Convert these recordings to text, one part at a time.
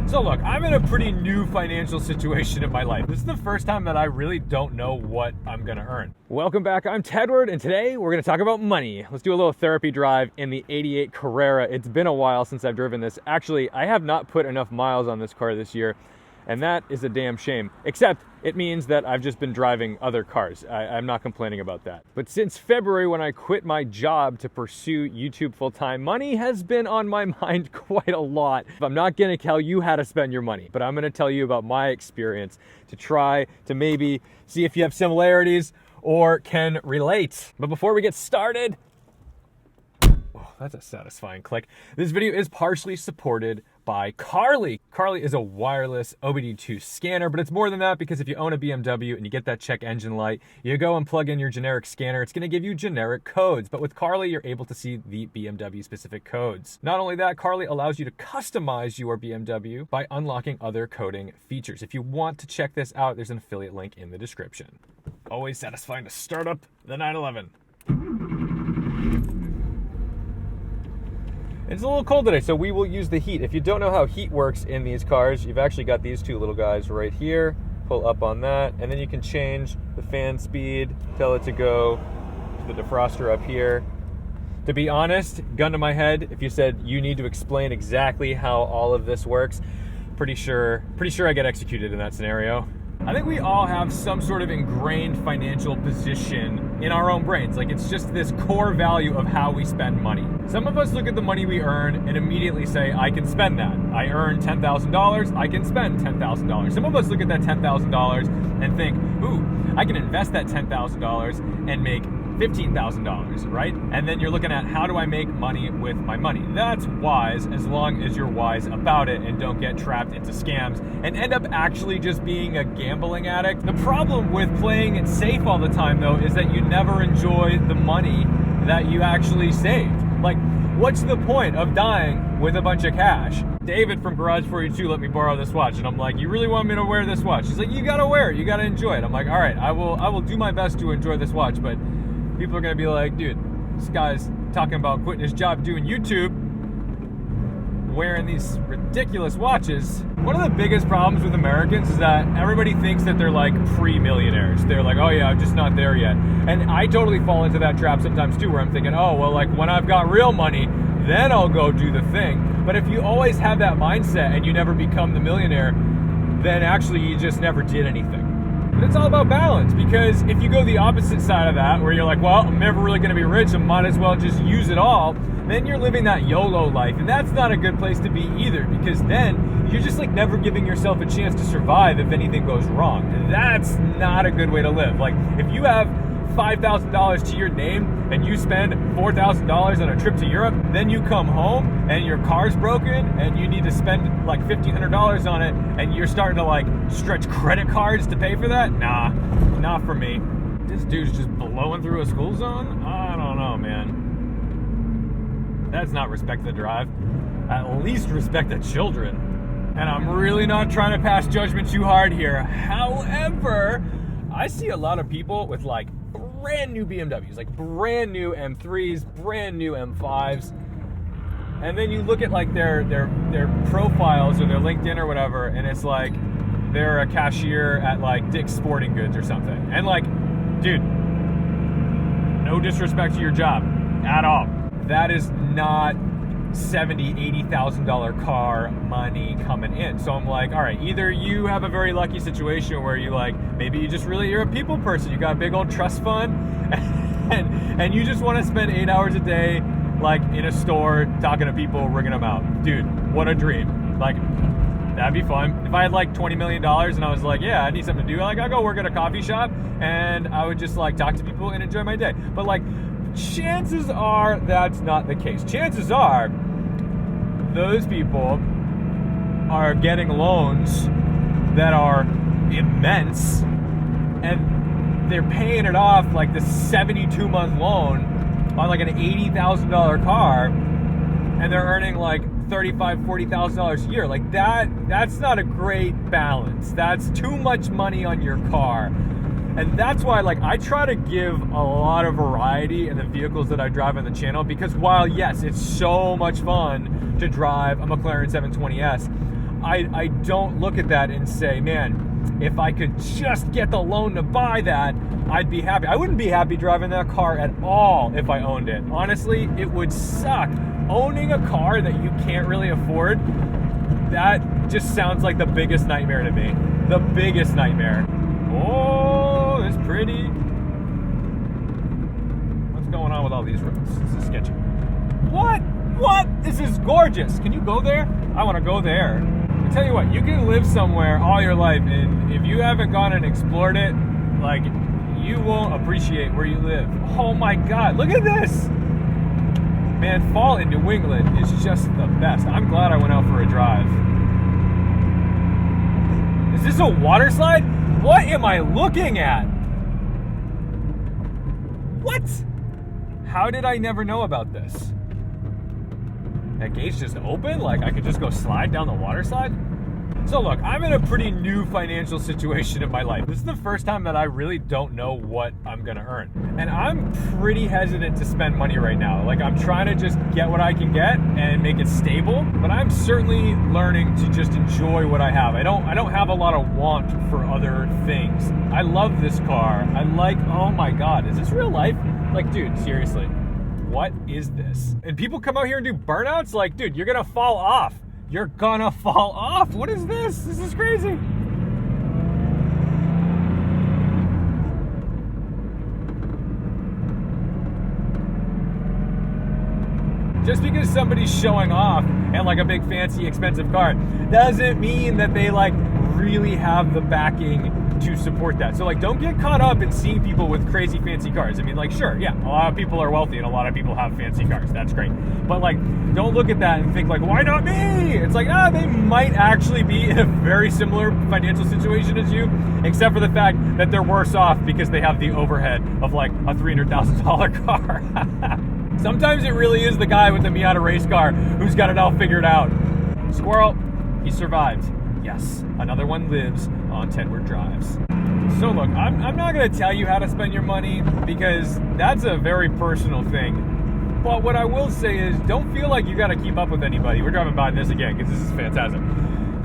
So look, I'm in a pretty new financial situation in my life. This is the first time that I really don't know what I'm gonna earn. Welcome back, I'm Tedward, and today we're gonna talk about money. Let's do a little therapy drive in the 88 Carrera. It's been a while since I've driven this. Actually, I have not put enough miles on this car this year, and that is a damn shame. Except it means that I've just been driving other cars. I'm not complaining about that. But since February, when I quit my job to pursue YouTube full-time, money has been on my mind quite a lot. I'm not gonna tell you how to spend your money, but I'm gonna tell you about my experience to try to maybe see if you have similarities or can relate. But before we get started, oh, that's a satisfying click. This video is partially supported by Carly. Carly is a wireless OBD2 scanner, but it's more than that, because if you own a BMW and you get that check engine light, you go and plug in your generic scanner, it's gonna give you generic codes. But with Carly, you're able to see the BMW specific codes. Not only that, Carly allows you to customize your BMW by unlocking other coding features. If you want to check this out, there's an affiliate link in the description. Always satisfying to start up the 911. It's a little cold today, so we will use the heat. If you don't know how heat works in these cars, you've actually got these two little guys right here. Pull up on that, and then you can change the fan speed, tell it to go to the defroster up here. To be honest, gun to my head, if you said you need to explain exactly how all of this works, pretty sure I get executed in that scenario. I think we all have some sort of ingrained financial position in our own brains. Like, it's just this core value of how we spend money. Some of us look at the money we earn and immediately say, I can spend that. I earn $10,000, I can spend $10,000. Some of us look at that $10,000 and think, ooh, I can invest that $10,000 and make $15,000, right? And then you're looking at, how do I make money with my money? That's wise, as long as you're wise about it and don't get trapped into scams and end up actually just being a gambling addict. The problem with playing it safe all the time, though, is that you never enjoy the money that you actually saved. Like, what's the point of dying with a bunch of cash? David from Garage 42 let me borrow this watch, and I'm like, you really want me to wear this watch? He's like, you gotta wear it, you gotta enjoy it. I'm like, all right, I will do my best to enjoy this watch, but people are gonna be like, dude, this guy's talking about quitting his job doing YouTube, wearing these ridiculous watches. One of the biggest problems with Americans is that everybody thinks that they're like pre-millionaires. They're like, oh yeah, I'm just not there yet. And I totally fall into that trap sometimes too, where I'm thinking, oh, well, like when I've got real money, then I'll go do the thing. But if you always have that mindset and you never become the millionaire, then actually you just never did anything. But it's all about balance, because if you go the opposite side of that, where you're like, well, I'm never really gonna be rich, I might as well just use it all, then you're living that YOLO life, and that's not a good place to be either, because then you're just like never giving yourself a chance to survive if anything goes wrong. And that's not a good way to live. Like, if you have $5,000 to your name and you spend $4,000 on a trip to Europe, then you come home and your car's broken and you need to spend like $1,500 on it, and you're starting to like stretch credit cards to pay for that? Nah, not for me. This dude's just blowing through a school zone? I don't know, man. That's not respect the drive. At least respect the children. And I'm really not trying to pass judgment too hard here. However, I see a lot of people with like brand new BMWs, like brand new M3s, brand new M5s. And then you look at like their profiles or their LinkedIn or whatever, and it's like they're a cashier at like Dick's Sporting Goods or something. And like, dude, no disrespect to your job at all. That is not $70,000, $80,000 car money coming in. So I'm like, all right, either you have a very lucky situation where you like, maybe you're a people person, you got a big old trust fund, and you just want to spend 8 hours a day like in a store talking to people, ringing them out. Dude, what a dream. Like, that'd be fun. If I had like $20 million and I was like, yeah, I need something to do, like I'll go work at a coffee shop and I would just like talk to people and enjoy my day. But like, chances are that's not the case. Chances are those people are getting loans that are immense, and they're paying it off like the 72-month loan on like an $80,000 car, and they're earning like $35,000, $40,000 a year. Like that's not a great balance. That's too much money on your car. And that's why, like, I try to give a lot of variety in the vehicles that I drive on the channel, because while, yes, it's so much fun to drive a McLaren 720S, I don't look at that and say, man, if I could just get the loan to buy that, I'd be happy. I wouldn't be happy driving that car at all if I owned it. Honestly, it would suck. Owning a car that you can't really afford, that just sounds like the biggest nightmare to me. The biggest nightmare. Oh, it's pretty. What's going on with all these roads? This is sketchy. What? This is gorgeous. Can you go there? I want to go there. I tell you what, you can live somewhere all your life, and if you haven't gone and explored it, like, you won't appreciate where you live. Oh my God, look at this. Man, fall in New England is just the best. I'm glad I went out for a drive. Is this a water slide? What am I looking at? What? How did I never know about this? That gate's just open? Like I could just go slide down the water slide? So look, I'm in a pretty new financial situation in my life. This is the first time that I really don't know what I'm gonna earn. And I'm pretty hesitant to spend money right now. Like I'm trying to just get what I can get and make it stable, but I'm certainly learning to just enjoy what I have. I don't have a lot of want for other things. I love this car. I like, oh my God, is this real life? Like, dude, seriously, what is this? And people come out here and do burnouts? Like, dude, you're gonna fall off. You're gonna fall off. What is this? This is crazy. Just because somebody's showing off and like a big fancy expensive car doesn't mean that they like really have the backing to support that. So like don't get caught up in seeing people with crazy fancy cars. I mean, like, sure, yeah, a lot of people are wealthy and a lot of people have fancy cars. That's great. But like don't look at that and think like, why not me? It's like, they might actually be in a very similar financial situation as you, except for the fact that they're worse off because they have the overhead of like a $300,000 car. Sometimes it really is the guy with the Miata race car who's got it all figured out. Squirrel, he survived. Yes, another one lives on Tedward Drives. So look, I'm not going to tell you how to spend your money because that's a very personal thing. But what I will say is don't feel like you got to keep up with anybody. We're driving by this again because this is fantastic.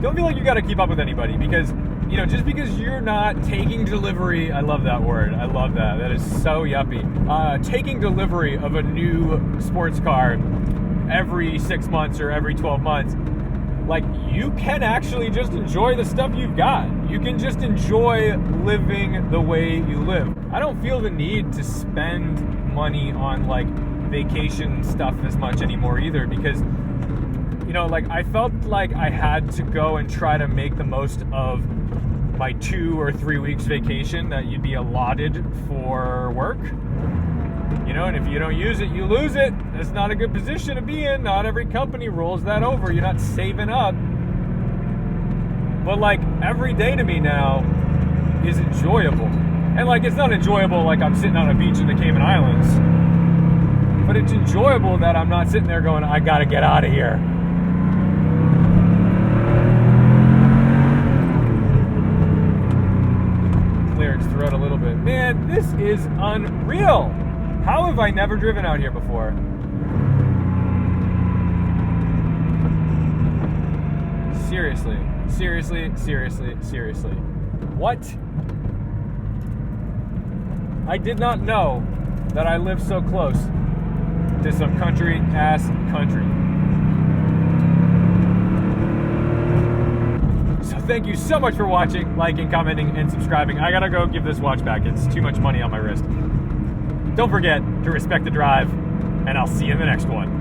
Don't feel like you got to keep up with anybody because, you know, just because you're not taking delivery, I love that word. I love that. That is so yuppie. Taking delivery of a new sports car every 6 months or every 12 months, like you can actually just enjoy the stuff you've got. You can just enjoy living the way you live. I don't feel the need to spend money on like vacation stuff as much anymore either because, you know, like I felt like I had to go and try to make the most of my 2 or 3 weeks vacation that you'd be allotted for work. You know, and if you don't use it, you lose it. That's not a good position to be in. Not every company rolls that over. You're not saving up. But like every day to me now is enjoyable. And like it's not enjoyable like I'm sitting on a beach in the Cayman Islands. But it's enjoyable that I'm not sitting there going, I gotta get out of here. Clear its throat a little bit. Man, this is unreal. How have I never driven out here before? Seriously. What? I did not know that I lived so close to some country-ass country. So thank you so much for watching, liking, commenting, and subscribing. I gotta go give this watch back. It's too much money on my wrist. Don't forget to respect the drive, and I'll see you in the next one.